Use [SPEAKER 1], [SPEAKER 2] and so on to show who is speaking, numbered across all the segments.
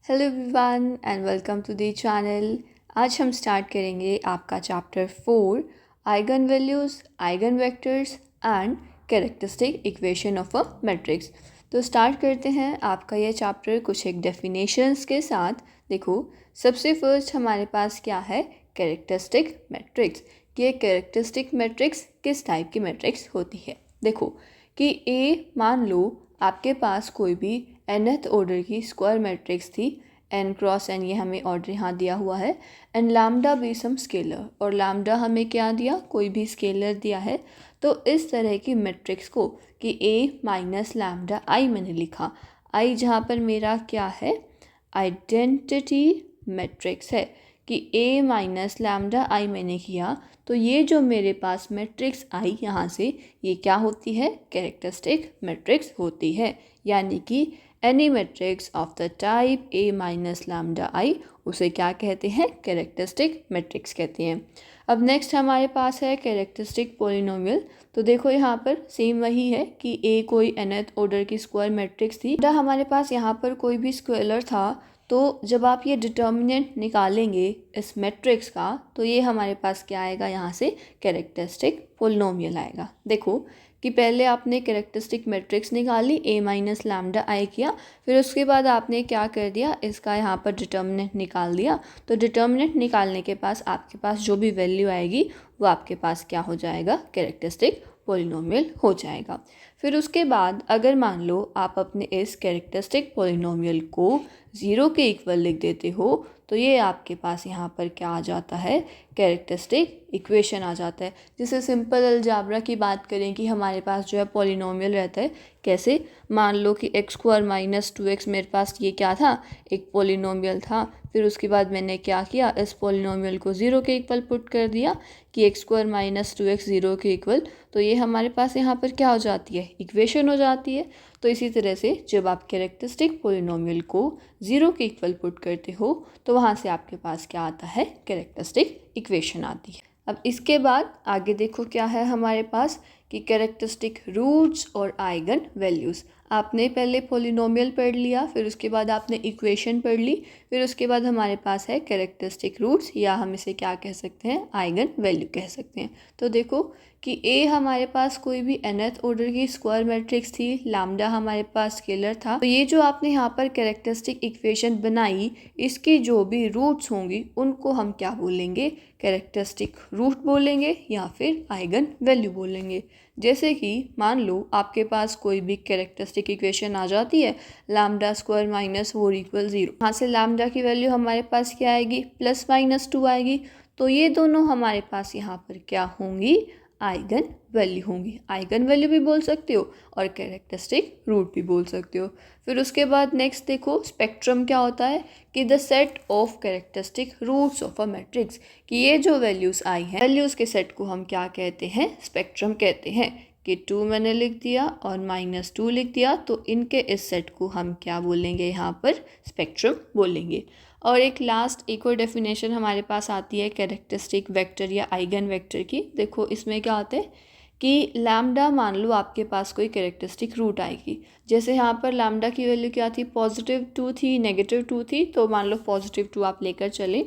[SPEAKER 1] Hello everyone and welcome to the channel. आज हम start करेंगे आपका chapter 4 eigen values, eigen vectors and characteristic equation of a matrix. तो start करते हैं आपका ये चैप्टर कुछ एक डेफिनेशंस के साथ। देखो, सबसे फर्स्ट हमारे पास क्या है, कैरेक्टरिस्टिक मैट्रिक्स। कि ये कैरेक्टरिस्टिक मैट्रिक्स किस टाइप की मैट्रिक्स होती है। देखो कि ए मान लो आपके पास कोई भी nth ऑर्डर की स्क्वायर मैट्रिक्स थी, n क्रॉस n, ये हमें ऑर्डर यहाँ दिया हुआ है, एंड लैम्डा भी सम स्केलर, और लैम्डा हमें क्या दिया, कोई भी स्केलर दिया है। तो इस तरह की मैट्रिक्स को कि a माइनस लैम्डा आई मैंने लिखा, आई जहाँ पर मेरा क्या है, आइडेंटिटी मैट्रिक्स है, कि a माइनस लैम्डा आई मैंने किया, तो ये जो मेरे पास मैट्रिक्स आई यहाँ से, ये क्या होती है, कैरेक्टरिस्टिक मैट्रिक्स होती है। यानी कि any matrix of the type a minus lambda I, उसे क्या कहते हैं, कैरेक्टरिस्टिक मैट्रिक्स कहते हैं। अब नेक्स्ट हमारे पास है कैरेक्टरिस्टिक पॉलिनोमियल। तो देखो यहाँ पर सेम वही है कि a कोई nth ऑर्डर की स्क्वायर मैट्रिक्स थी, हमारे पास यहाँ पर कोई भी स्केलर था। तो जब आप ये डिटर्मिनेंट निकालेंगे इस मैट्रिक्स का, तो ये हमारे पास क्या आएगा, यहाँ से कैरेक्टरिस्टिक पॉलिनोमियल आएगा। देखो कि पहले आपने कैरेक्टरिस्टिक मैट्रिक्स निकाली, a माइनस लैम्डा आई किया, फिर उसके बाद आपने क्या कर दिया, इसका यहाँ पर डिटर्मिनेंट निकाल दिया। तो डिटर्मिनेंट निकालने के पास आपके पास जो भी वैल्यू आएगी वो आपके पास क्या हो जाएगा, कैरेक्टरिस्टिक पॉलिनोमियल हो जाएगा। फिर उसके बाद अगर मान लो आप अपने इस कैरेक्टरिस्टिक पॉलिनोमियल को 0 के इक्वल लिख देते हो, तो ये आपके पास यहाँ पर क्या आ जाता है, कैरेक्टरिस्टिक इक्वेशन आ जाता है। जैसे सिंपल अलजाब्रा की बात करें कि हमारे पास जो है पॉलिनोमियल रहता है, कैसे, मान लो कि एक्स स्क्वायर माइनस 2x मेरे पास ये क्या था, एक पॉलिनोमियल था। फिर उसके बाद मैंने क्या किया, इस पॉलिनोमियल को 0 के इक्वल पुट कर दिया कि एक्स स्क्वायर माइनस 2x 0 के इक्वल, तो ये हमारे पास यहाँ पर क्या हो जाती है, इक्वेशन हो जाती है। तो इसी तरह से जब आप कैरेक्टरिस्टिक पॉलिनोमियल को 0 के इक्वल पुट करते हो, तो वहाँ से आपके पास क्या आता है, कैरेक्टरिस्टिक इक्वेशन आती है। अब इसके बाद आगे देखो क्या है हमारे पास, कि कैरेक्टरिस्टिक रूट्स और आइगन वैल्यूज़। आपने पहले पॉलिनोमियल पढ़ लिया, फिर उसके बाद आपने इक्वेशन पढ़ ली, फिर उसके बाद हमारे पास है कैरेक्टरिस्टिक रूट्स, या हम इसे क्या कह सकते हैं, आइगन वैल्यू कह सकते हैं। तो देखो कि a हमारे पास कोई भी nth ऑर्डर की स्क्वायर मैट्रिक्स थी, लैम्डा हमारे पास स्केलर था। तो ये जो आपने यहाँ पर कैरेक्टरिस्टिक इक्वेशन बनाई, इसकी जो भी रूट्स होंगी उनको हम क्या बोलेंगे, कैरेक्टरिस्टिक रूट बोलेंगे या फिर आइगन वैल्यू बोलेंगे। जैसे कि मान लो आपके पास कोई भी कैरेक्टरिस्टिक इक्वेशन आ जाती है, लैम्डा स्क्वायर माइनस 4 इक्वल 0, यहाँ से लैम्डा की वैल्यू हमारे पास क्या आएगी, प्लस माइनस 2 आएगी। तो ये दोनों हमारे पास यहाँ पर क्या होंगी, आइगन वैल्यू होंगी। आइगन वैल्यू भी बोल सकते हो और कैरेक्टरिस्टिक रूट भी बोल सकते हो। फिर उसके बाद नेक्स्ट देखो, स्पेक्ट्रम क्या होता है, कि the set of characteristic roots of a matrix, कि ये जो वैल्यूज़ आई हैं, वैल्यूज़ के सेट को हम क्या कहते हैं, स्पेक्ट्रम कहते हैं। कि 2 मैंने लिख दिया और -2 लिख दिया, तो इनके इस सेट को हम क्या बोलेंगे, यहाँ पर स्पेक्ट्रम बोलेंगे। और एक और डेफिनेशन हमारे पास आती है कैरेक्टरिस्टिक वेक्टर या आइगन वेक्टर की। देखो इसमें क्या होता है कि लैम्डा, मान लो आपके पास कोई कैरेक्टरिस्टिक रूट आएगी, जैसे यहाँ पर लैम्डा की वैल्यू क्या थी, +2 थी, -2 थी, तो मान लो +2 आप लेकर चले,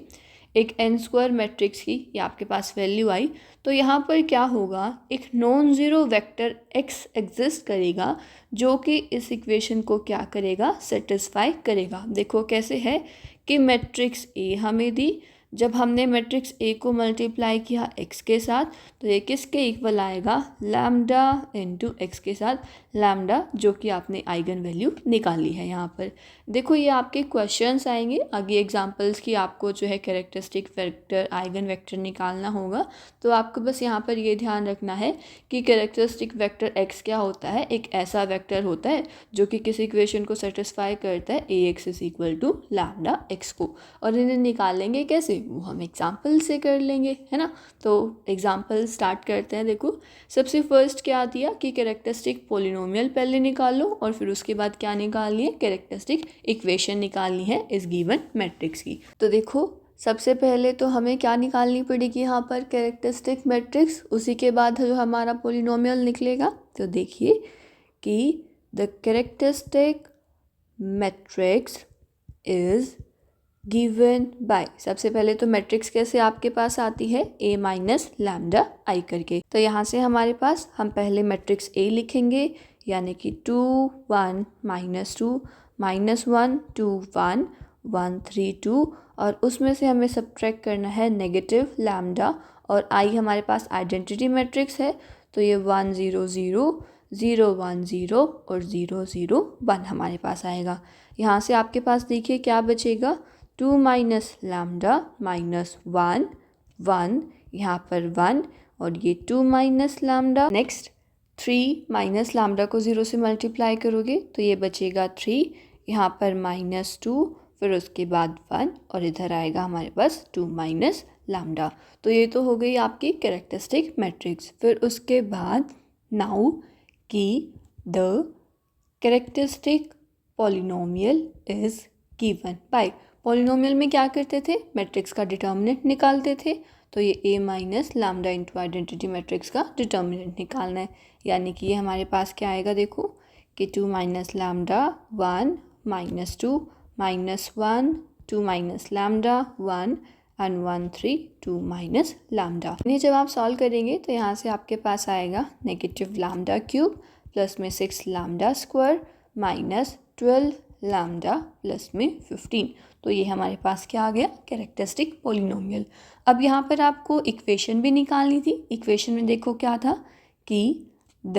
[SPEAKER 1] एक n स्क्वायर मैट्रिक्स की ये आपके पास वैल्यू आई। तो यहाँ पर क्या होगा, एक non zero vector x exist करेगा, जो कि इस इक्वेशन को क्या करेगा, सेटिस्फाई करेगा। देखो कैसे है कि मैट्रिक्स A हमें दी, जब हमने मैट्रिक्स A को मल्टीप्लाई किया x के साथ, तो ये किसके इक्वल आएगा, लैम्डा इंटू x के साथ, लैम्डा जो कि आपने आइगन वैल्यू निकाली है यहाँ पर। देखो ये आपके क्वेश्चंस आएंगे आगे एग्जांपल्स की, आपको जो है कैरेक्टरिस्टिक वेक्टर, आइगन वेक्टर निकालना होगा। तो आपको बस यहाँ पर ये ध्यान रखना है कि कैरेक्टरिस्टिक वेक्टर x क्या होता है, एक ऐसा वेक्टर होता है जो कि किसी इक्वेशन को सेटिस्फाई करता है, ax is equal to lambda x को। और इन्हें निकालेंगे कैसे, वो हम एग्जाम्पल से कर लेंगे, है ना। तो एग्जाम्पल स्टार्ट करते हैं। देखो सबसे फर्स्ट क्या दिया कि कैरेक्टरिस्टिक पॉलिनोमियल पहले निकालो, और फिर उसके बाद क्या निकालनी है, कैरेक्टरिस्टिक इक्वेशन निकालनी है इस गिवन मैट्रिक्स की। तो देखो सबसे पहले तो हमें क्या निकालनी पड़ेगी, यहाँ पर कैरेक्टरिस्टिक मैट्रिक्स, उसी के बाद जो हमारा पॉलिनोमियल निकलेगा। तो देखिए कि the characteristic matrix is given by, सबसे पहले तो मैट्रिक्स कैसे आपके पास आती है, A माइनस लैम्डा आई करके। तो यहाँ से हमारे पास हम पहले मैट्रिक्स A लिखेंगे, यानी कि 2 1 -2 -1 2 1 1 3 2, और उसमें से हमें सब्ट्रैक्ट करना है नेगेटिव लैम्डा, और आई हमारे पास आइडेंटिटी मैट्रिक्स है, तो ये 1 0 0 0 1 0 और 0 0 1 हमारे पास आएगा। यहाँ से आपके पास देखिए क्या बचेगा, 2 माइनस लैम्डा माइनस 1 1, यहाँ पर 1, और ये 2 minus lambda. Next 3 minus lambda को 0 से मल्टीप्लाई करोगे तो ये बचेगा 3, यहाँ पर -2, फिर उसके बाद 1, और इधर आएगा हमारे पास 2 माइनस लैम्डा। तो ये तो हो गई आपकी कैरेक्टरिस्टिक मैट्रिक्स। फिर उसके बाद नाउ कि the characteristic polynomial is given by. Polynomial में क्या करते थे, मैट्रिक्स का डिटर्मिनेंट निकालते थे, तो ये A minus lambda into identity matrix का डिटर्मिनेंट निकालना है। यानी कि ये हमारे पास क्या आएगा, देखो कि 2 minus lambda 1 -2 -1 2 minus lambda 1 and 1 3 2 minus lambda. इन्हें जब आप सॉल्व करेंगे तो यहाँ से आपके पास आएगा नेगेटिव लैम्डा क्यूब प्लस में 6 lambda square minus 12 lambda plus में 15। तो ये हमारे पास क्या आ गया, कैरेक्टरिस्टिक पॉलिनोमियल। अब यहाँ पर आपको इक्वेशन भी निकालनी थी। इक्वेशन में देखो क्या था कि the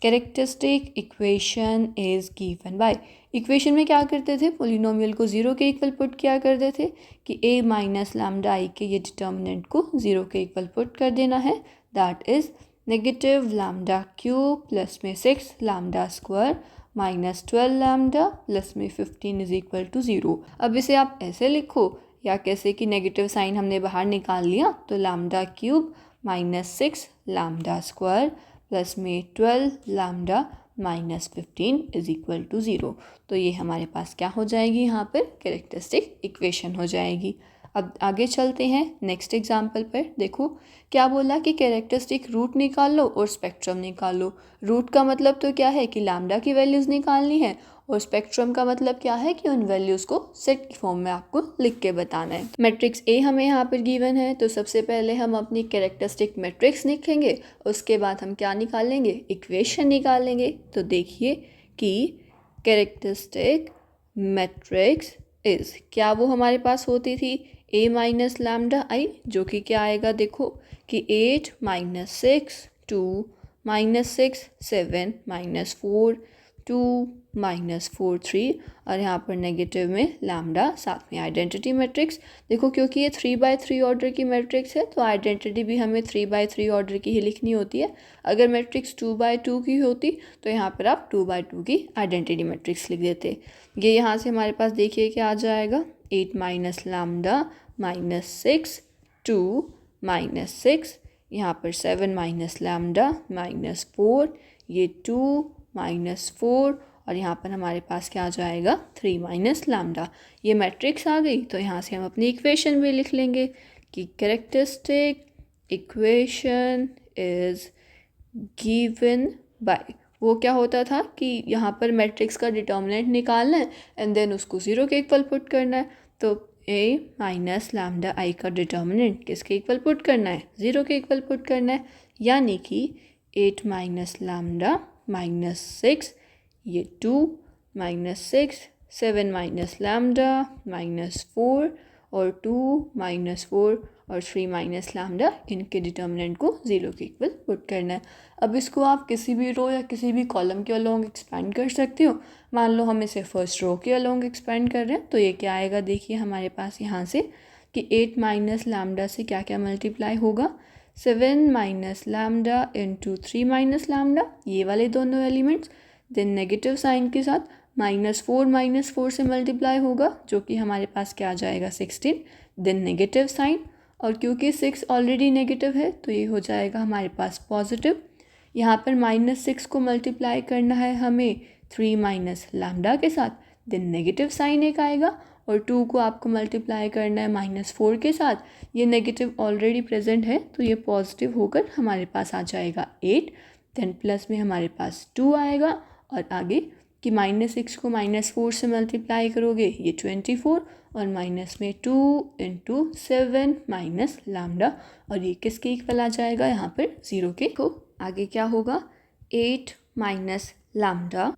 [SPEAKER 1] characteristic equation is given by. Equation में क्या करते थे, पॉलिनोमियल को 0 के इक्वल पुट किया करते थे कि A माइनस लैम्डा आई के ये डिटर्मिनेंट को 0 के इक्वल पुट कर देना है, that is negative lambda cube plus में 6 lambda square minus 12 lambda plus में 15 इज इक्वल टू 0। अब इसे आप ऐसे लिखो या कैसे कि नेगेटिव साइन हमने बाहर निकाल लिया, तो lambda cube minus 6 lambda square plus में 12 lambda minus 15 is equal to 0। तो ये हमारे पास क्या हो जाएगी, यहाँ पर कैरेक्टरिस्टिक इक्वेशन हो जाएगी। अब आगे चलते हैं नेक्स्ट एग्जाम्पल पर। देखो क्या बोला कि कैरेक्टरिस्टिक रूट निकाल लो और स्पेक्ट्रम निकाल लो। रूट का मतलब तो क्या है कि लैम्डा की वैल्यूज़ निकालनी है, और स्पेक्ट्रम का मतलब क्या है कि उन वैल्यूज़ को सेट की फॉर्म में आपको लिख के बताना है। मैट्रिक्स ए हमें यहाँ पर गिवन है, तो सबसे पहले हम अपनी कैरेक्टरिस्टिक मैट्रिक्स लिखेंगे, उसके बाद हम क्या निकालेंगे, इक्वेशन निकालेंगे। तो देखिए कि कैरेक्टरिस्टिक मैट्रिक्स इज, क्या वो हमारे पास होती थी A माइनस लैम्डा आई, जो कि क्या आएगा, देखो कि 8 माइनस 6 2 माइनस 6 7 माइनस 4 2 माइनस 4 3, और यहाँ पर नेगेटिव में लैम्डा, साथ में आइडेंटिटी मैट्रिक्स। देखो क्योंकि ये 3/3 ऑर्डर की मैट्रिक्स है, तो आइडेंटिटी भी हमें 3/3 ऑर्डर की ही लिखनी होती है। अगर मैट्रिक्स 2/2 की होती तो यहाँ पर आप 2/2 की आइडेंटिटी मैट्रिक्स लिख देते। ये यहाँ से हमारे पास देखिए क्या आ जाएगा, 8 माइनस लैम्डा माइनस 6 2 माइनस 6, यहाँ पर 7 माइनस लैम्डा माइनस 4, ये 2 माइनस 4, और यहाँ पर हमारे पास क्या आ जाएगा, 3 माइनस लैम्डा। ये मैट्रिक्स आ गई। तो यहाँ से हम अपनी इक्वेशन भी लिख लेंगे कि characteristic equation is given by. वो क्या होता था कि यहाँ पर मैट्रिक्स का डिटर्मिनेंट निकालना है एंड देन उसको 0 के इक्वल पुट करना है। तो A माइनस लैम्डा आई का डिटर्मिनेंट किसके इक्वल पुट करना है, 0 के इक्वल पुट करना है। यानी कि 8 माइनस लैम्डा माइनस 6, ये 2 माइनस 6 7 माइनस लैम्डा माइनस 4, और 2 माइनस 4 और 3 माइनस लैम्डा, इनके डिटर्मिनेंट को 0 के इक्वल पुट करना है। अब इसको आप किसी भी रो या किसी भी कॉलम के अलोंग एक्सपेंड कर सकते हो। मान लो हम इसे फर्स्ट रो के अलोंग एक्सपेंड कर रहे हैं, तो ये क्या आएगा, देखिए हमारे पास यहाँ से कि 8 माइनस लैम्डा से क्या क्या मल्टीप्लाई होगा, 7 minus lambda into 3 minus lambda, ये वाले दोनों एलिमेंट्स, देन नेगेटिव साइन के साथ -4 से मल्टीप्लाई होगा, जो कि हमारे पास क्या आ जाएगा, 16, देन नेगेटिव साइन, और क्योंकि 6 ऑलरेडी नेगेटिव है तो ये हो जाएगा हमारे पास पॉजिटिव। यहाँ पर -6 को मल्टीप्लाई करना है हमें 3 माइनस लैम्डा के साथ, देन नेगेटिव साइन एक आएगा, और 2 को आपको मल्टीप्लाई करना है -4 के साथ, ये नेगेटिव ऑलरेडी प्रेजेंट है तो ये पॉजिटिव होकर हमारे पास आ जाएगा 8, देन प्लस में हमारे पास 2 आएगा, और आगे कि -6 को -4 से मल्टीप्लाई करोगे ये 24 और माइनस में 2 × 7 माइनस लैम्डा और ये किसके इक्वल आ जाएगा यहाँ पर 0 के। तो आगे क्या होगा 8 माइनस लैम्डा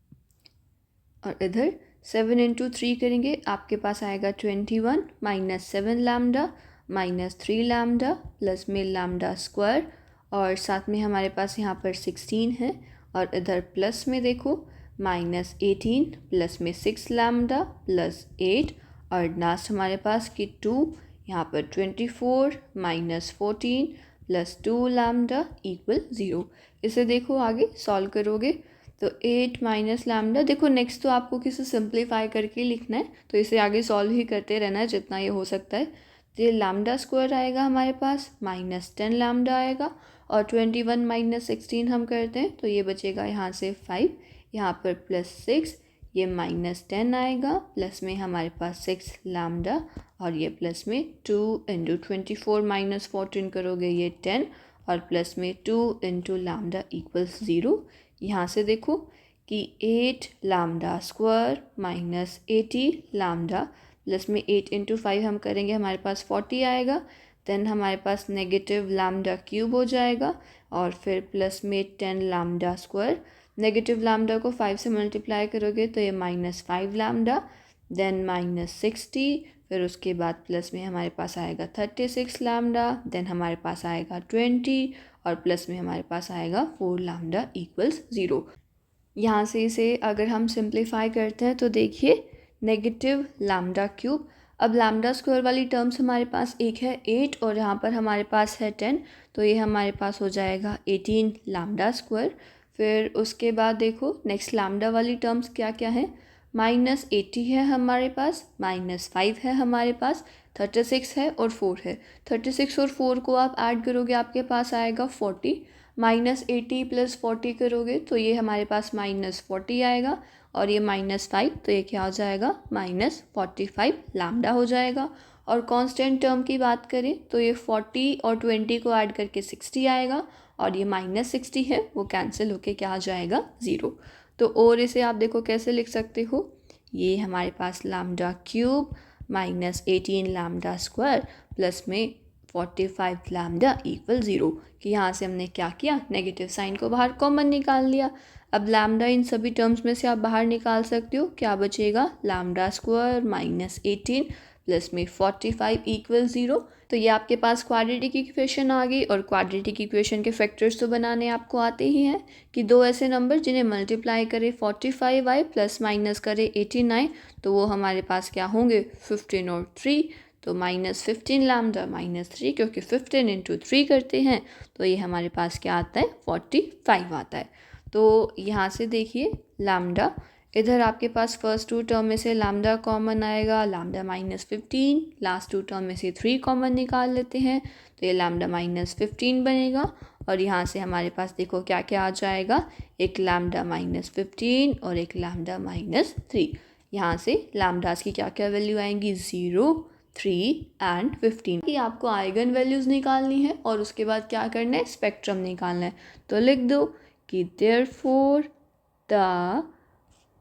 [SPEAKER 1] और इधर 7 × 3 करेंगे आपके पास आएगा 21 minus 7 lambda minus 3 lambda plus में लैम्डा स्क्वायर और साथ में हमारे पास यहाँ पर 16 है और इधर प्लस में देखो -18 प्लस में 6 लैम्डा प्लस 8 और लास्ट हमारे पास कि 2 यहाँ पर 24 माइनस 14 प्लस 2 लैम्डा इक्वल 0। इसे देखो आगे सॉल्व करोगे तो 8 माइनस लैम्डा, देखो नेक्स्ट तो आपको किसे सिंप्लीफाई करके लिखना है तो इसे आगे सॉल्व ही करते रहना है जितना ये हो सकता है। तो ये लैम्डा स्क्वायर आएगा हमारे पास -10 लैम्डा आएगा और 21 माइनस 16 हम करते हैं तो ये बचेगा यहाँ से 5, यहाँ पर +6, ये -10 आएगा प्लस में हमारे पास 6 लैम्डा और ये प्लस में 2 × 24 माइनस 14 करोगे ये 10 और प्लस में 2 × लैम्डा इक्वल्स 0। यहाँ से देखो कि 8 lambda square minus 80 lambda plus में 8 × 5 हम करेंगे हमारे पास 40 आएगा। देन हमारे पास नेगेटिव लैम्डा क्यूब हो जाएगा और फिर प्लस में 10 लैम्डा स्क्वायर, नेगेटिव लैम्डा को 5 से मल्टीप्लाई करोगे तो ये -5 लैम्डा देन -60 फिर उसके बाद प्लस में हमारे पास आएगा 36 लैम्डा देन हमारे पास आएगा 20 और प्लस में हमारे पास आएगा 4 लैम्डा इक्वल्स 0। यहाँ से इसे अगर हम सिंप्लीफाई करते हैं तो देखिए नेगेटिव लैम्डा क्यूब, अब लैम्डा स्क्वायर वाली टर्म्स हमारे पास एक है 8 और यहाँ पर हमारे पास है 10 तो ये हमारे पास हो जाएगा 18 लैम्डा स्क्वायर। फिर उसके बाद देखो नेक्स्ट लैम्डा वाली टर्म्स क्या क्या है, -80 है हमारे पास, -5 है हमारे पास, 36 है और 4 है। 36 और 4 को आप ऐड करोगे आपके पास आएगा 40, -80 + 40 करोगे तो ये हमारे पास -40 आएगा और ये -5 तो ये क्या हो जाएगा -45 लैम्डा हो जाएगा। और कांस्टेंट टर्म की बात करें तो ये 40 और 20 को ऐड करके 60 आएगा और ये -60 है वो कैंसिल होके क्या आ जाएगा 0। तो और इसे आप देखो कैसे लिख सकते हो, ये हमारे पास lambda cube -18 lambda square plus में 45 लैम्डा इक्वल 0 कि यहाँ से हमने क्या किया नेगेटिव साइन को बाहर कॉमन निकाल लिया। अब लैम्डा इन सभी टर्म्स में से आप बाहर निकाल सकते हो, क्या बचेगा लैम्डा स्क्वायर -18 प्लस में 45 इक्वल 0। तो ये आपके पास क्वाड्रेटिक इक्वेशन आ गई और क्वाड्रेटिक इक्वेशन के फैक्टर्स तो बनाने आपको आते ही हैं कि दो ऐसे नंबर जिन्हें मल्टीप्लाई करे 45 आए प्लस माइनस करे 89 तो वो हमारे पास क्या होंगे 15 और 3 तो -15 लैम्डा -3 क्योंकि 15 × 3 करते हैं तो ये हमारे पास क्या आता है 45 आता है। तो यहाँ से देखिए लैम्डा, इधर आपके पास फर्स्ट 2 टर्म में से लैम्डा कॉमन आएगा, लैम्डा -15, लास्ट 2 टर्म में से 3 कॉमन निकाल लेते हैं तो ये लैम्डा -15 बनेगा और यहाँ से हमारे पास देखो क्या क्या आ जाएगा, एक लैम्डा -15 और एक लैम्डा -3। यहाँ से लैम्डास की क्या क्या वैल्यू आएंगी 0, 3 एंड 15 कि आपको आइगन वैल्यूज़ निकालनी है और उसके बाद क्या करना है स्पेक्ट्रम निकालना है। तो लिख दो कि therefore the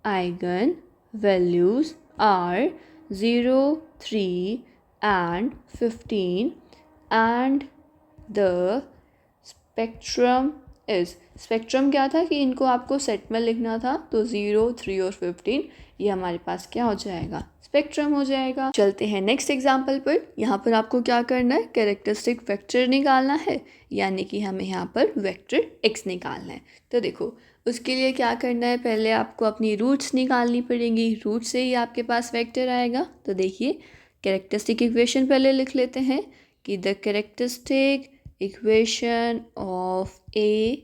[SPEAKER 1] eigen values are 0, 3 and 15 and the spectrum is, spectrum क्या था कि इनको आपको सेट में लिखना था तो 0, 3 और 15 ये हमारे पास क्या हो जाएगा स्पेक्ट्रम हो जाएगा। चलते हैं नेक्स्ट एग्जांपल पर। यहाँ पर आपको क्या करना है कैरेक्टरिस्टिक वेक्टर निकालना है यानी कि हमें यहाँ पर वेक्टर x निकालना है। तो देखो उसके लिए क्या करना है, पहले आपको अपनी रूट्स निकालनी पड़ेंगी, रूट से ही आपके पास वेक्टर आएगा। तो देखिए कैरेक्टरिस्टिक इक्वेशन पहले लिख लेते हैं कि the characteristic equation of a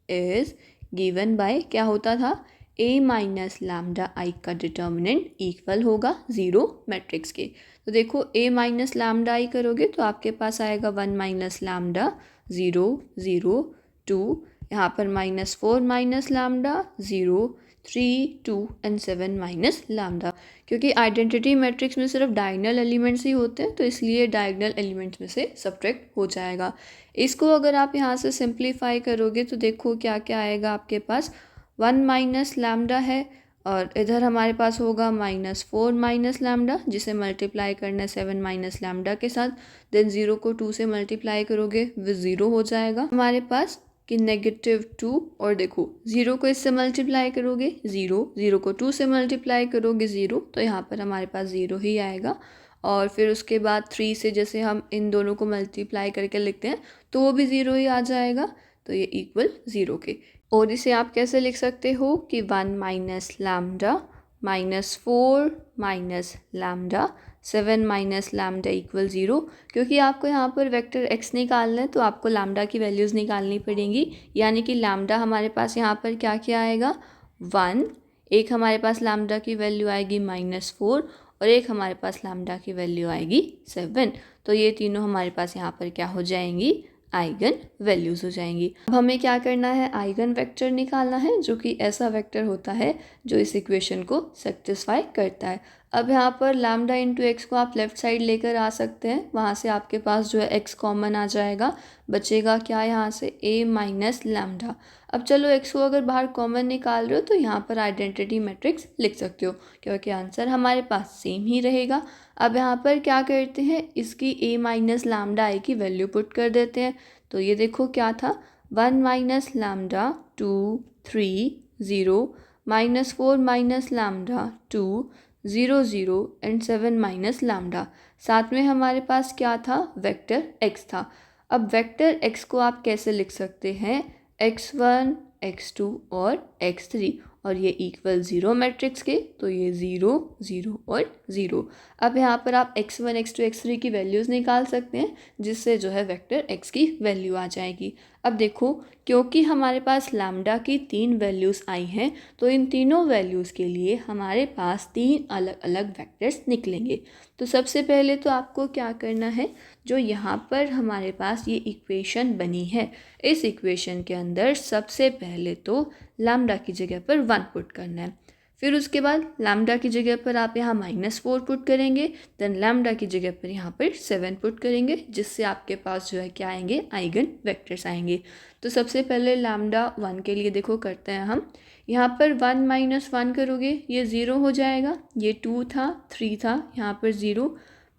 [SPEAKER 1] is given by क्या होता था a माइनस लैम्डा आई का डिटर्मिनेंट इक्वल होगा 0 मैट्रिक्स के। तो देखो a माइनस लैम्डा आई करोगे तो आपके पास आएगा 1 माइनस लैम्डा 0, 0, 2, यहाँ पर -4 minus lambda 0, 3, 2 and 7 minus lambda. क्योंकि आइडेंटिटी मैट्रिक्स में सिर्फ डायगोनल एलिमेंट्स ही होते हैं तो इसलिए डायगोनल एलिमेंट्स में से सब्ट्रैक्ट हो जाएगा। इसको अगर आप यहाँ से सिंप्लीफाई करोगे तो देखो क्या क्या आएगा आपके पास 1 माइनस लैम्डा है और इधर हमारे पास होगा -4 माइनस लैम्डा, जिसे मल्टीप्लाई करना है 7 माइनस लैम्डा के साथ। देन 0 को 2 से मल्टीप्लाई करोगे वो 0 हो जाएगा हमारे पास कि -2। और देखो 0 को इससे मल्टीप्लाई करोगे 0, 0 को 2 से मल्टीप्लाई करोगे 0, तो यहाँ पर हमारे पास 0 ही आएगा। और फिर उसके बाद 3 से जैसे हम इन दोनों को मल्टीप्लाई करके लिखते हैं तो वो भी 0 ही आ जाएगा, तो ये इक्वल 0 के। और इसे आप कैसे लिख सकते हो कि 1 minus lambda -4 minus lambda 7 minus lambda equal 0। क्योंकि आपको यहाँ पर वेक्टर x निकालना है तो आपको लैम्डा की वैल्यूज़ निकालनी पड़ेंगी, यानी कि लैम्डा हमारे पास यहाँ पर क्या क्या आएगा 1, एक हमारे पास लैम्डा की वैल्यू आएगी -4 और एक हमारे पास लैम्डा की वैल्यू आएगी 7। तो ये तीनों हमारे पास यहाँ पर क्या हो जाएंगी आइगन वैल्यूज़ हो जाएंगी। अब हमें क्या करना है आइगन वेक्टर निकालना है, जो कि ऐसा वेक्टर होता है जो इस इक्वेशन को सेटिस्फाई करता है। अब यहाँ पर लैम्डा इंटू एक्स को आप लेफ़्ट साइड लेकर आ सकते हैं, वहाँ से आपके पास जो है एक्स कॉमन आ जाएगा, बचेगा क्या यहाँ से a माइनस लैम्डा। अब चलो एक्स को अगर बाहर कॉमन निकाल रहे हो तो यहाँ पर आइडेंटिटी मैट्रिक्स लिख सकते हो, क्योंकि आंसर हमारे पास सेम ही रहेगा। अब यहाँ पर क्या करते हैं इसकी a माइनस लैम्डा आई की वैल्यू पुट कर देते हैं। तो ये देखो क्या था 1 minus lambda 2 3 0 -4 minus lambda 2 0 0 and 7 minus lambda. साथ में हमारे पास क्या था वेक्टर x था। अब वेक्टर x को आप कैसे लिख सकते हैं x1 x2 और x3, और ये इक्वल 0 मैट्रिक्स के, तो ये 0 0 और 0। अब यहाँ पर आप x1 x2 x3 की वैल्यूज़ निकाल सकते हैं, जिससे जो है वेक्टर x की वैल्यू आ जाएगी। अब देखो क्योंकि हमारे पास लैम्डा की 3 वैल्यूज़ आई हैं तो इन तीनों वैल्यूज़ के लिए हमारे पास 3 अलग अलग वेक्टर्स निकलेंगे। तो सबसे पहले तो आपको क्या करना है, जो यहाँ पर हमारे पास ये इक्वेशन बनी है इस इक्वेशन के अंदर सबसे पहले तो लैम्डा की जगह पर 1 पुट करना है। फिर उसके बाद लैम्डा की जगह पर आप यहाँ -4 पुट करेंगे, देन लैम्डा की जगह पर यहाँ पर 7 पुट करेंगे, जिससे आपके पास जो है क्या आएंगे आइगन वेक्टर्स आएंगे। तो सबसे पहले लैम्डा 1 के लिए देखो करते हैं हम, यहाँ पर 1 माइनस 1 करोगे ये 0 हो जाएगा, ये 2 था 3 था यहाँ पर 0,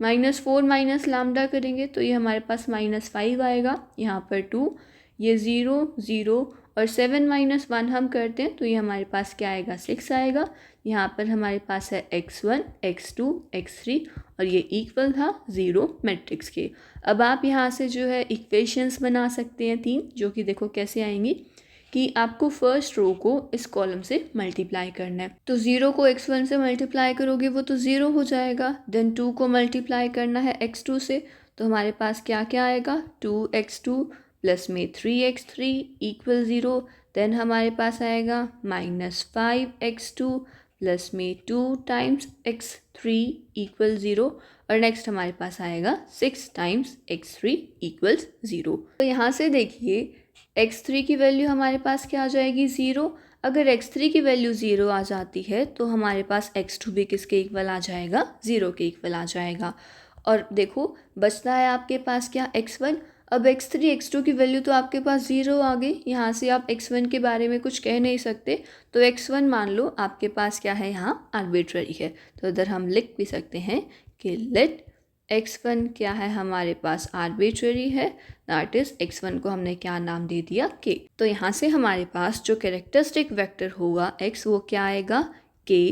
[SPEAKER 1] -4 माइनस लैम्डा करेंगे तो ये हमारे पास -5 आएगा, यहाँ पर 2, ये 0 0 और 7 माइनस 1 हम करते हैं तो ये हमारे पास क्या आएगा 6 आएगा। यहाँ पर हमारे पास है x1 x2 x3 और ये इक्वल था 0 मैट्रिक्स के। अब आप यहाँ से जो है इक्वेशंस बना सकते हैं 3, जो कि देखो कैसे आएंगी कि आपको फर्स्ट रो को इस कॉलम से मल्टीप्लाई करना है। तो 0 को x1 से मल्टीप्लाई करोगे वो तो 0 हो जाएगा, देन 2 को मल्टीप्लाई करना है x2 से, तो हमारे पास क्या क्या आएगा 2x2 प्लस में 3x3 इक्वल 0, देन हमारे पास आएगा -5x2 प्लस में 2 टाइम्स x3 इक्वल 0, और नेक्स्ट हमारे पास आएगा 6 टाइम्स x3 इक्वल्स 0। तो यहाँ से देखिए x3 की वैल्यू हमारे पास क्या आ जाएगी 0। अगर x3 की वैल्यू 0 आ जाती है तो हमारे पास x2 भी किसके इक्वल आ जाएगा 0 के इक्वल आ जाएगा। और देखो बचता है आपके पास क्या x1। अब x3 x2 की वैल्यू तो आपके पास 0 आ गई, यहाँ से आप x1 के बारे में कुछ कह नहीं सकते, तो x1 मान लो आपके पास क्या है यहाँ आर्बिट्ररी है। तो इधर हम लिख भी सकते हैं कि लेट x1 क्या है हमारे पास आर्बिट्ररी है, दैट इज x1 को हमने क्या नाम दे दिया k। तो यहाँ से हमारे पास जो कैरेक्टरिस्टिक वेक्टर होगा x वो क्या आएगा k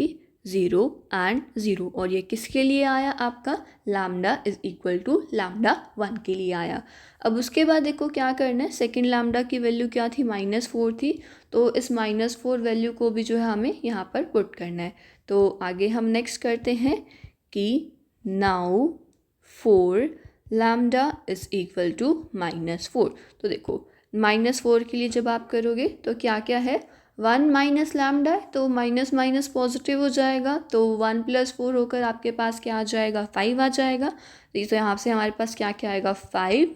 [SPEAKER 1] 0 एंड 0, और ये किसके लिए आया आपका lambda is equal to lambda 1 के लिए आया। अब उसके बाद देखो क्या करना है, सेकंड लैम्डा की वैल्यू क्या थी -4 थी, तो इस -4 वैल्यू को भी जो है हमें यहाँ पर पुट करना है। तो आगे हम नेक्स्ट करते हैं कि now 4 lambda is equal to -4। तो देखो -4 के लिए जब आप करोगे तो क्या क्या है 1 माइनस लैम्डा है तो माइनस माइनस पॉजिटिव हो जाएगा, तो 1 + 4 होकर आपके पास क्या आ जाएगा 5 आ जाएगा। तो यहाँ से हमारे पास क्या क्या आएगा 5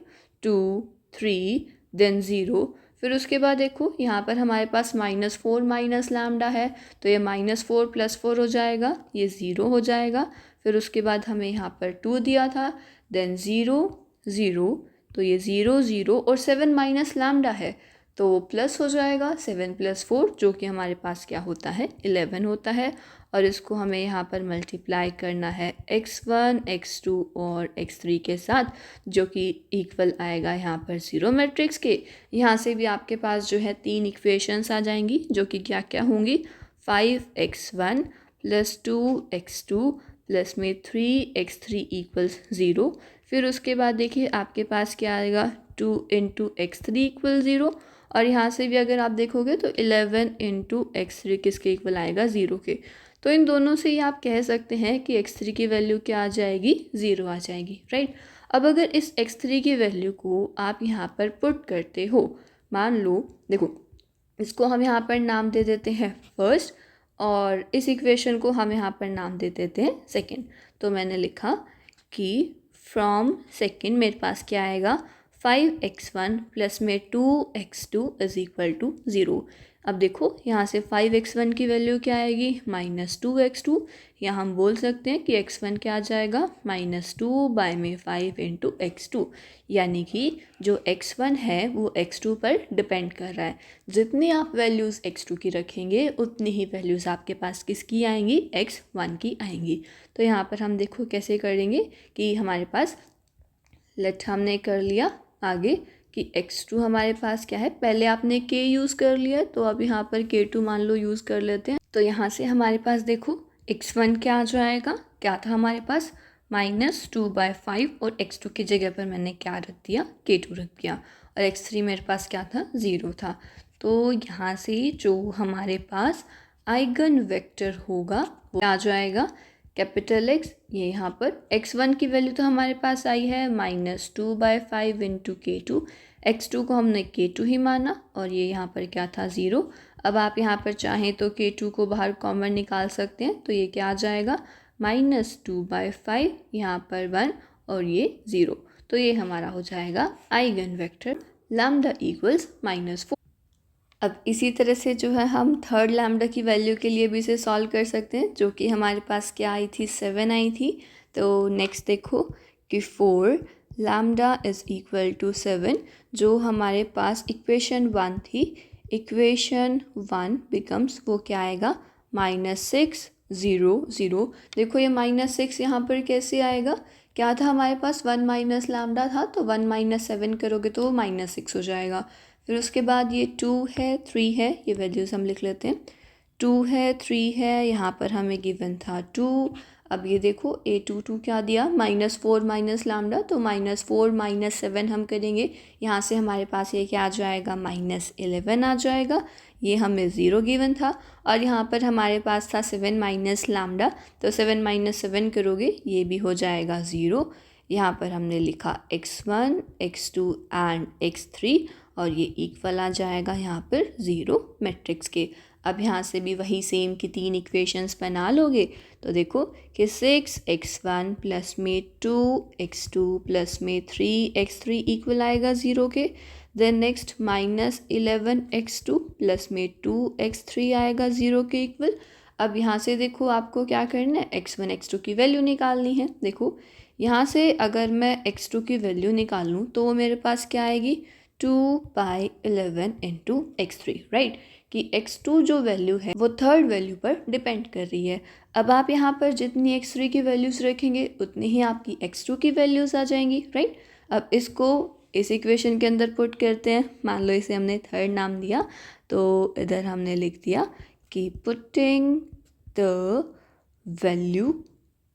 [SPEAKER 1] 2 3 देन 0। फिर उसके बाद देखो यहाँ पर हमारे पास -4 माइनस लैम्डा है तो ये -4 + 4 हो जाएगा, ये 0 हो जाएगा। फिर उसके बाद हमें यहाँ पर 2 दिया था, देन 0 0, तो ये 0 0 और 7 माइनस लैम्डा है तो प्लस हो जाएगा 7 + 4 जो कि हमारे पास क्या होता है 11 होता है। और इसको हमें यहाँ पर मल्टीप्लाई करना है x1 x2 और x3 के साथ, जो कि इक्वल आएगा यहाँ पर 0 मैट्रिक्स के। यहाँ से भी आपके पास जो है 3 इक्वेशंस आ जाएंगी जो कि क्या क्या होंगी 5x1 + 2x2 प्लस में 3x3 = 0। फिर उसके बाद देखिए आपके पास क्या आएगा 2 × x3 = 0। और यहाँ से भी अगर आप देखोगे तो 11 × x3 किसके इक्वल आएगा 0 के। तो इन दोनों से ही आप कह सकते हैं कि x3 की वैल्यू क्या आ जाएगी 0 आ जाएगी, राइट। अब अगर इस x3 की वैल्यू को आप यहाँ पर पुट करते हो, मान लो देखो इसको हम यहाँ पर नाम दे देते हैं फर्स्ट और इस इक्वेशन को हम यहाँ पर नाम दे देते हैं सेकेंड। तो मैंने लिखा कि फ्रॉम सेकेंड मेरे पास क्या आएगा 5x1 प्लस में 2x2 = 0। अब देखो यहाँ से 5x1 की वैल्यू क्या आएगी -2x2। यहाँ हम बोल सकते हैं कि x1 क्या आ जाएगा -2/5 × x2, यानी कि जो x1 है वो x2 पर डिपेंड कर रहा है। जितनी आप वैल्यूज़ x2 की रखेंगे उतनी ही वैल्यूज़ आपके पास किसकी आएंगी x1 की आएंगी। तो यहाँ पर हम देखो कैसे करेंगे कि हमारे पास हमने कर लिया आगे कि x2 हमारे पास क्या है, पहले आपने k यूज़ कर लिया तो अब यहाँ पर k2 मान लो यूज़ कर लेते हैं। तो यहाँ से हमारे पास देखो x1 क्या आ जाएगा, क्या था हमारे पास -2/5 और x2 की जगह पर मैंने क्या रख दिया k2 रख दिया। और x3 मेरे पास क्या था 0 था। तो यहाँ से जो हमारे पास आइगन वेक्टर होगा वो आ जाएगा X, ये यहाँ पर x1 की वैल्यू तो हमारे पास आई है -2/5 × k2। x2 को हमने k2 ही माना और ये यहाँ पर क्या था 0। अब आप यहाँ पर चाहें तो k2 को बाहर कॉमन निकाल सकते हैं, तो ये क्या आ जाएगा -2/5 यहाँ पर 1 और ये 0। तो ये हमारा हो जाएगा आइगन वेक्टर लैम्डा = -4। अब इसी तरह से जो है हम थर्ड लैम्डा की वैल्यू के लिए भी इसे सॉल्व कर सकते हैं, जो कि हमारे पास क्या आई थी 7 आई थी। तो नेक्स्ट देखो कि 4 लैम्डा = 7, जो हमारे पास इक्वेशन 1 थी। इक्वेशन 1 बिकम्स वो क्या आएगा -6 0 0। देखो ये -6 यहाँ पर कैसे आएगा, क्या था हमारे पास 1 - लैम्डा था, तो 1 - 7 करोगे तो -6 हो जाएगा। फिर उसके बाद ये 2 है 3 है, ये वैल्यूज़ हम लिख लेते हैं। 2 है 3 है, यहाँ पर हमें गिवन था 2। अब ये देखो a2 क्या दिया -4 - लैम्डा, तो -4 - 7 हम करेंगे। यहाँ से हमारे पास ये क्या आ जाएगा -11 आ जाएगा। ये हमें 0 गिवन था और यहाँ पर हमारे पास था 7 - लैम्डा, तो 7 - 7 करोगे ये भी हो जाएगा 0। यहाँ पर हमने लिखा x1 x2 एंड x3 और ये इक्वल आ जाएगा यहाँ पर 0 मैट्रिक्स के। अब यहाँ से भी वही सेम की 3 इक्वेशंस बना लोगे तो देखो कि 6x1 प्लस में 2x2 प्लस में 3x3 इक्वल आएगा 0 के। देन नेक्स्ट -11x2 प्लस में 2x3 आएगा 0 के इक्वल। अब यहाँ से देखो आपको क्या करना है x1 x2 की वैल्यू निकालनी है। देखो यहाँ से अगर मैं x2 की वैल्यू निकालूँ तो वो मेरे पास क्या आएगी 2/11 × x3, राइट। कि x2 जो वैल्यू है वो थर्ड वैल्यू पर डिपेंड कर रही है। अब आप यहाँ पर जितनी x3 की वैल्यूज़ रखेंगे उतनी ही आपकी x2 की वैल्यूज़ आ जाएंगी, राइट। अब इसको इस इक्वेशन के अंदर पुट करते हैं। मान लो इसे हमने थर्ड नाम दिया, तो इधर हमने लिख दिया कि putting the value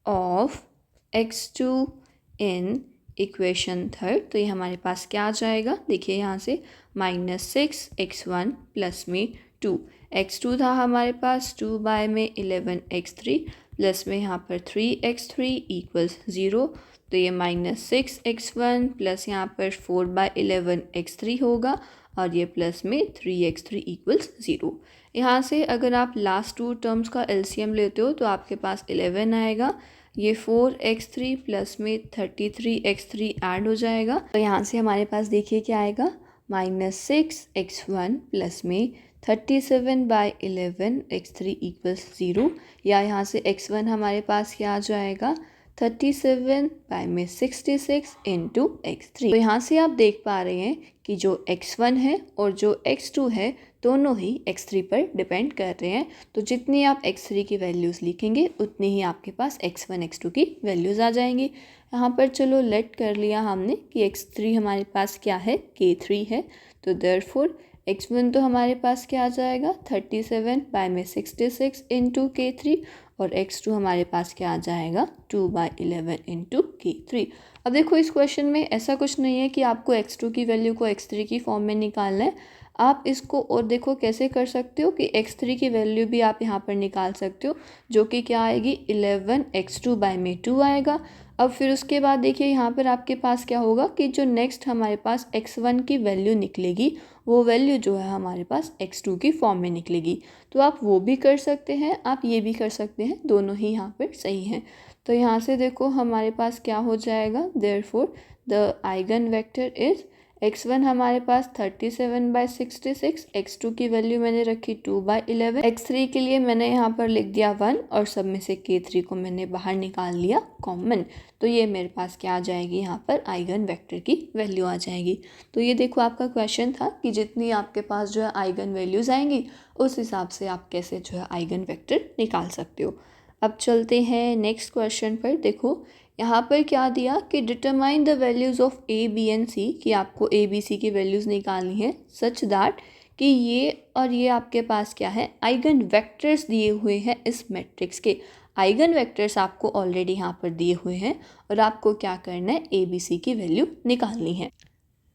[SPEAKER 1] of x2 in equation third, तो ये हमारे पास क्या आ जाएगा, देखिए यहाँ से -6x1 प्लस में 2 x2 था हमारे पास 2/11x3 प्लस में यहाँ पर 3x3 = 0। तो ये -6x1 प्लस यहाँ पर 4/11x3 होगा और ये प्लस में 3x3 = 0। यहाँ से अगर आप लास्ट 2 टर्म्स का LCM लेते हो तो आपके पास 11 आएगा। ये 4x3 प्लस में 33x3 ऐड हो जाएगा। तो यहाँ से हमारे पास देखिए क्या आएगा -6x1 प्लस में 37/11x3 = 0, या यहाँ से x1 हमारे पास क्या आ जाएगा 37 बाय में 66 इंटू x3। तो यहाँ से आप देख पा रहे हैं कि जो x1 है और जो x2 है दोनों ही x3 पर डिपेंड कर रहे हैं। तो जितनी आप x3 की वैल्यूज़ लिखेंगे उतनी ही आपके पास x1 x2 की वैल्यूज़ आ जाएंगी। यहाँ पर चलो लेट कर लिया हमने कि x3 हमारे पास क्या है, k3 है। तो देयरफॉर x1 तो हमारे पास क्या आ जाएगा 37 बाय में 66 इंटू k3 और x2 हमारे पास क्या आ जाएगा 2/11 इंटू k3। अब देखो इस क्वेश्चन में ऐसा कुछ नहीं है कि आपको x2 की वैल्यू को x3 की फॉर्म में निकालना है। आप इसको और देखो कैसे कर सकते हो कि x3 की वैल्यू भी आप यहाँ पर निकाल सकते हो, जो कि क्या आएगी 11 x2 बाय में 2 आएगा। अब फिर उसके बाद देखिए यहाँ पर आपके पास क्या होगा कि जो नेक्स्ट हमारे पास x1 की वैल्यू निकलेगी वो वैल्यू जो है हमारे पास x2 की फॉर्म में निकलेगी। तो आप वो भी कर सकते हैं, आप ये भी कर सकते हैं, दोनों ही यहाँ पर सही हैं। तो यहाँ से देखो हमारे पास क्या हो जाएगा, therefore the eigen vector is x1 हमारे पास 37 बाय 66, x2 की वैल्यू मैंने रखी 2/11, x3 के लिए मैंने यहाँ पर लिख दिया 1 और सब में से k3 को मैंने बाहर निकाल लिया कॉमन। तो ये मेरे पास क्या आ जाएगी, यहाँ पर आइगन वेक्टर की वैल्यू आ जाएगी। तो ये देखो आपका क्वेश्चन था कि जितनी आपके पास जो है आइगन वैल्यूज़ आएंगी उस हिसाब से आप कैसे जो है आइगन वेक्टर निकाल सकते हो। अब चलते हैं नेक्स्ट क्वेश्चन पर। देखो यहाँ पर क्या दिया कि determine the values of A B and C, कि आपको ए बी सी की वैल्यूज़ निकालनी है सच दैट कि ये और ये आपके पास क्या है आइगन वेक्टर्स दिए हुए हैं इस मैट्रिक्स के। आइगन वेक्टर्स आपको ऑलरेडी यहाँ पर दिए हुए हैं और आपको क्या करना है ए बी सी की वैल्यू निकालनी है।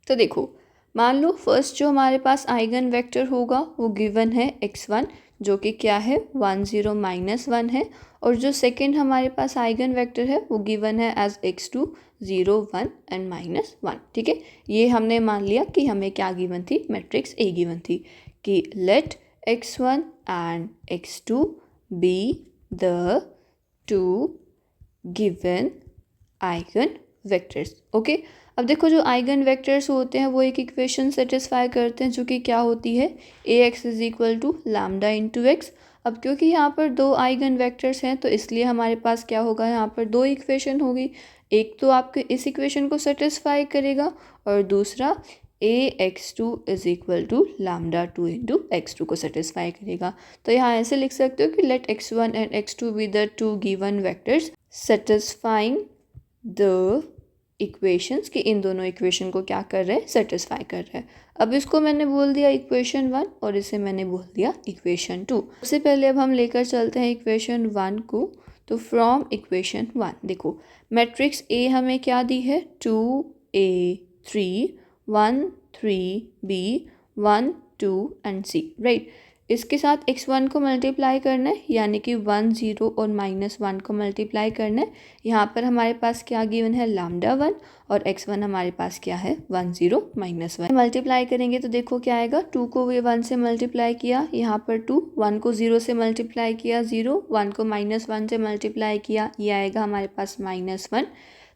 [SPEAKER 1] तो देखो मान लो फर्स्ट जो हमारे पास आइगन वेक्टर होगा वो गिवन है x1 जो कि क्या है 1 0 -1 है, और जो सेकंड हमारे पास आइगन वेक्टर है वो गिवन है एज x2 0 1 एंड -1। ठीक है, ये हमने मान लिया कि हमें क्या गिवन थी, मैट्रिक्स ए गिवन थी कि let x1 and x2 be the two given eigen vectors. Okay, अब देखो जो आइगन वेक्टर्स होते हैं वो एक इक्वेशन सेटिस्फाई करते हैं जो कि क्या होती है ax is equal to lambda into x. अब क्योंकि यहाँ पर दो आइगन वेक्टर्स हैं तो इसलिए हमारे पास क्या होगा, यहाँ पर दो इक्वेशन होगी। एक तो आपके इस इक्वेशन को सेटिस्फाई करेगा और दूसरा ax2 is equal to lambda 2 into x2 को सेटिस्फाई करेगा। तो यहाँ ऐसे लिख सकते हो कि let x1 and x2 be the two given vectors satisfying the equations, कि इन दोनों इक्वेशन को क्या कर रहे हैं सेटिस्फाई कर रहे हैं। अब इसको मैंने बोल दिया इक्वेशन 1 और इसे मैंने बोल दिया इक्वेशन 2। सबसे पहले अब हम लेकर चलते हैं इक्वेशन 1 को। तो फ्रॉम इक्वेशन 1 देखो मैट्रिक्स ए हमें क्या दी है 2a 3 1 3 b 1 2 and c, right. इसके साथ x1 को मल्टीप्लाई करना है यानी कि 1 0 और -1 को मल्टीप्लाई करना है। यहाँ पर हमारे पास क्या गिवन है लैम्डा 1 और x1 हमारे पास क्या है 1 0 -1। मल्टीप्लाई करेंगे तो देखो क्या आएगा, 2 को 1 से मल्टीप्लाई किया, यहाँ पर 2, 1 को 0 से मल्टीप्लाई किया 0, 1 को -1 से मल्टीप्लाई किया, ये आएगा हमारे पास -1।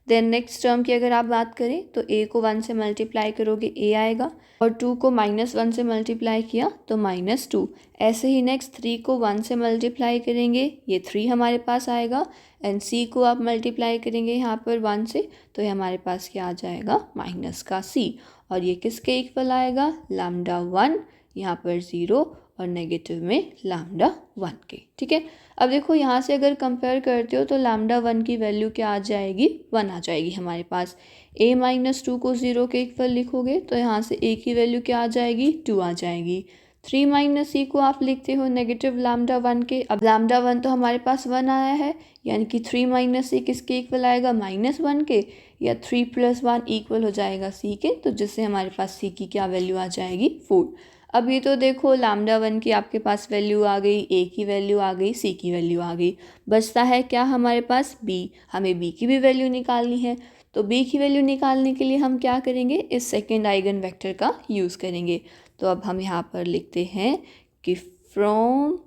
[SPEAKER 1] देन नेक्स्ट टर्म की अगर आप बात करें तो a को 1 से मल्टीप्लाई करोगे a आएगा और 2 को -1 से मल्टीप्लाई किया तो -2। ऐसे ही नेक्स्ट 3 को 1 से मल्टीप्लाई करेंगे ये 3 हमारे पास आएगा एंड c को आप मल्टीप्लाई करेंगे यहाँ पर 1 से तो ये हमारे पास क्या आ जाएगा माइनस का c, और ये किसके इक्वल आएगा लैम्डा 1 यहाँ पर 0 और नेगेटिव में लैम्डा 1 के। ठीक है, अब देखो यहाँ से अगर कंपेयर करते हो तो लैम्डा 1 की वैल्यू क्या आ जाएगी 1 आ जाएगी हमारे पास। a -2 को 0 के इक्वल लिखोगे तो यहाँ से a की वैल्यू क्या आ जाएगी 2 आ जाएगी। 3 - c को आप लिखते हो नेगेटिव लैम्डा 1 के। अब लैम्डा 1 तो हमारे पास 1 आया है यानी कि 3 - c किसके इक्वल आएगा -1 के, या 3 + 1 इक्वल हो जाएगा c के, तो जिससे हमारे पास c की क्या वैल्यू आ जाएगी 4। अब ये तो देखो लैम्डा 1 की आपके पास वैल्यू आ गई, a की वैल्यू आ गई, c की वैल्यू आ गई, बचता है क्या हमारे पास b। हमें b की भी वैल्यू निकालनी है तो b की वैल्यू निकालने के लिए हम क्या करेंगे, इस सेकेंड आइगन वेक्टर का यूज़ करेंगे। तो अब हम यहाँ पर लिखते हैं कि फ्रॉम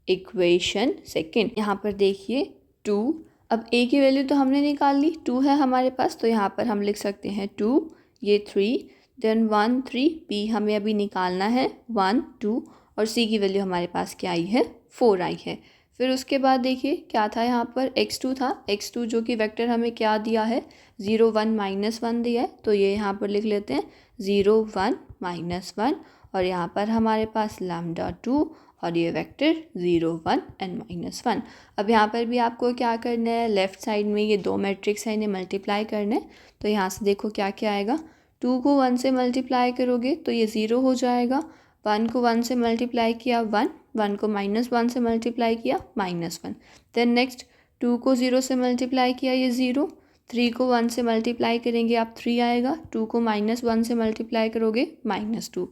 [SPEAKER 1] इक्वेशन सेकेंड, यहाँ पर देखिए 2, अब a की वैल्यू तो हमने निकाल ली 2 है हमारे पास, तो यहाँ पर हम लिख सकते हैं 2, ये 3, देन 1 3, b हमें अभी निकालना है 1 2 और c की वैल्यू हमारे पास क्या आई है 4 आई है। फिर उसके बाद देखिए क्या था यहाँ पर x2 था, x2 जो कि वेक्टर हमें क्या दिया है 0 1 -1 दिया है, तो ये यहाँ पर लिख लेते हैं 0 1 -1 और यहाँ पर हमारे पास λ2 और ये वेक्टर 0 1 एंड -1। अब यहाँ पर भी आपको क्या करना है, लेफ़्ट साइड में ये दो मैट्रिक्स है इन्हें मल्टीप्लाई करना है। तो यहाँ से देखो क्या क्या आएगा, 2 को 1 से मल्टीप्लाई करोगे तो ये 0 हो जाएगा, 1 को 1 से मल्टीप्लाई किया 1, 1 को -1 से मल्टीप्लाई किया -1। देन नेक्स्ट 2 को 0 से मल्टीप्लाई किया ये 0, 3 को 1 से मल्टीप्लाई करेंगे आप 3 आएगा, 2 को -1 से मल्टीप्लाई करोगे -2।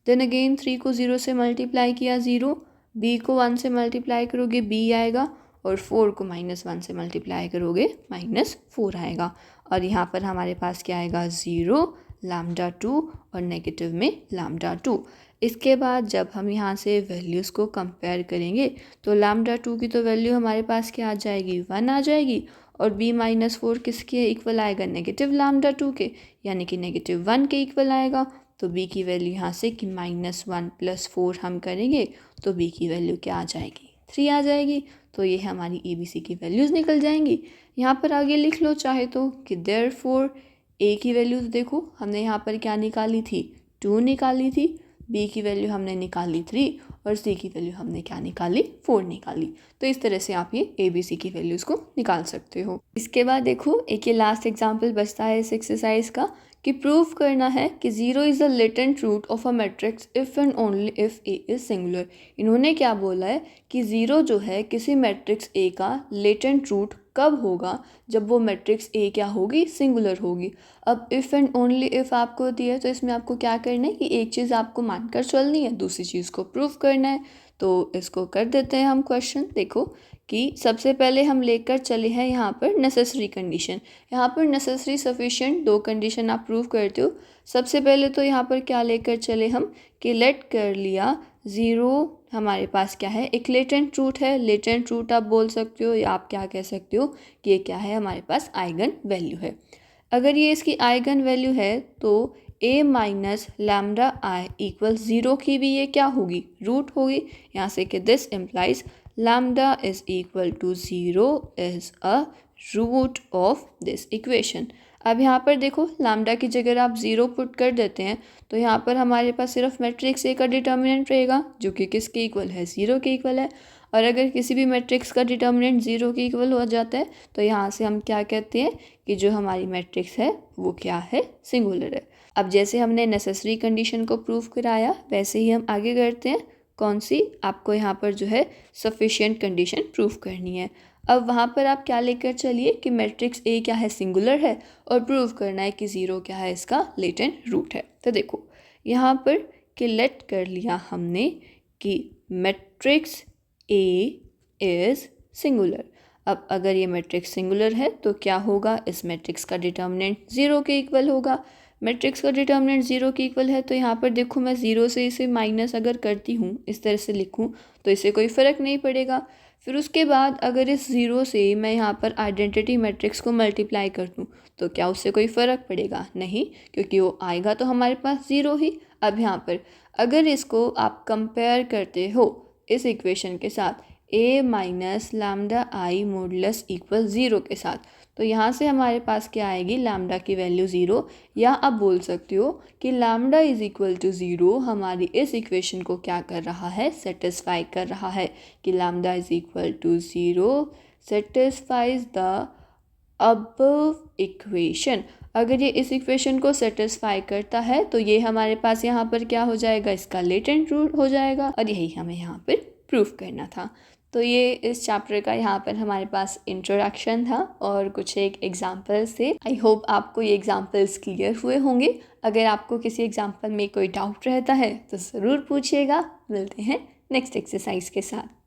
[SPEAKER 1] देन अगेन 3 को 0 से मल्टीप्लाई किया 0, b को 1 से मल्टीप्लाई करोगे b आएगा और 4 को -1 से मल्टीप्लाई करोगे -4 आएगा। और यहाँ पर हमारे पास क्या आएगा 0 λ2 और नेगेटिव में λ2। इसके बाद जब हम यहाँ से वैल्यूज़ को कंपेयर करेंगे तो λ2 की तो वैल्यू हमारे पास क्या आ जाएगी 1 आ जाएगी और b -4 किसके इक्वल आएगा नेगेटिव λ2 के, यानी कि -1 के इक्वल आएगा। तो b की वैल्यू यहाँ से कि -1 + 4 हम करेंगे तो b की वैल्यू क्या आ जाएगी 3 आ जाएगी। तो ये हमारी ABC की वैल्यूज़ निकल जाएंगी। यहाँ पर आगे लिख लो चाहे तो कि देयरफॉर a की वैल्यूज़ देखो हमने यहाँ पर क्या निकाली थी 2 निकाली थी, b की वैल्यू हमने निकाली 3 और c की वैल्यू हमने क्या निकाली 4 निकाली। तो इस तरह से आप ये ABC की वैल्यूज़ को निकाल सकते हो। इसके बाद देखो एक ये लास्ट एग्जाम्पल बचता है इस एक्सरसाइज का कि प्रूव करना है कि 0 is the latent root of a matrix if and only if A is singular. इन्होंने क्या बोला है कि 0 जो है किसी मैट्रिक्स ए का लेटेंट रूट कब होगा, जब वो मैट्रिक्स ए क्या होगी सिंगुलर होगी। अब इफ़ एंड ओनली इफ़ आपको दिया है तो इसमें आपको क्या करना है कि एक चीज़ आपको मानकर चलनी है, दूसरी चीज़ को प्रूव करना है। तो इसको कर देते हैं हम क्वेश्चन। देखो कि सबसे पहले हम लेकर चले हैं यहाँ पर नेसेसरी कंडीशन। यहाँ पर नेसेसरी सफिशिएंट दो कंडीशन आप प्रूव करते हो। सबसे पहले तो यहाँ पर क्या लेकर चले हम कि लेट कर लिया 0 हमारे पास क्या है एक लेटेंट रूट है। लेटेंट रूट आप बोल सकते हो या आप क्या कह सकते हो कि ये क्या है हमारे पास आइगन वैल्यू है। अगर ये इसकी आइगन वैल्यू है तो a minus lambda I equal 0 की भी ये क्या होगी रूट होगी। यहाँ से कि this implies lambda is equal to 0 is a root of this equation. अब यहाँ पर देखो लैम्डा की जगह आप 0 पुट कर देते हैं तो यहाँ पर हमारे पास सिर्फ मैट्रिक्स ए का डिटर्मिनेंट रहेगा जो कि किसके इक्वल है 0 के इक्वल है। और अगर किसी भी मैट्रिक्स का डिटर्मिनेंट 0 के इक्वल हो जाता है तो यहाँ से हम क्या कहते हैं कि जो हमारी मैट्रिक्स है वो क्या है सिंगुलर है। अब जैसे हमने नेसेसरी कंडीशन को प्रूव कराया वैसे ही हम आगे करते हैं कौन सी आपको यहाँ पर जो है सफिशिएंट कंडीशन प्रूव करनी है। अब वहाँ पर आप क्या लेकर चलिए कि मैट्रिक्स ए क्या है सिंगुलर है और प्रूव करना है कि 0 क्या है इसका लेटेंट रूट है। तो देखो यहाँ पर कि लेट कर लिया हमने कि मैट्रिक्स ए इज़ सिंगुलर। अब अगर ये मैट्रिक्स सिंगुलर है तो क्या होगा इस मैट्रिक्स का डिटर्मिनेंट 0 के इक्वल होगा। मैट्रिक्स का डिटर्मिनेंट 0 के इक्वल है तो यहाँ पर देखो मैं 0 से इसे माइनस अगर करती हूँ इस तरह से लिखूँ तो इससे कोई फ़र्क नहीं पड़ेगा। फिर उसके बाद अगर इस 0 से मैं यहाँ पर आइडेंटिटी मैट्रिक्स को मल्टीप्लाई कर दूँ तो क्या उससे कोई फ़र्क पड़ेगा नहीं, क्योंकि वो आएगा तो हमारे पास 0 ही। अब यहाँ पर अगर इसको आप कंपेयर करते हो इस इक्वेशन के साथ a minus lambda I modulus equal 0 के साथ तो यहाँ से हमारे पास क्या आएगी लैम्डा की वैल्यू 0, या आप बोल सकते हो कि लैम्डा इज इक्वल टू 0 हमारी इस इक्वेशन को क्या कर रहा है सेटिस्फाई कर रहा है कि lambda is equal to 0 satisfies the above equation. अगर ये इस इक्वेशन को सेटिस्फाई करता है तो ये हमारे पास यहाँ पर क्या हो जाएगा इसका लेटेंट रूट हो जाएगा और यही हमें यहाँ पर प्रूफ करना था। तो ये इस चैप्टर का यहाँ पर हमारे पास इंट्रोडक्शन था और कुछ एक एग्जाम्पल्स थे। आई होप आपको ये एग्जाम्पल्स क्लियर हुए होंगे। अगर आपको किसी एग्जाम्पल में कोई डाउट रहता है तो ज़रूर पूछिएगा। मिलते हैं नेक्स्ट एक्सरसाइज के साथ।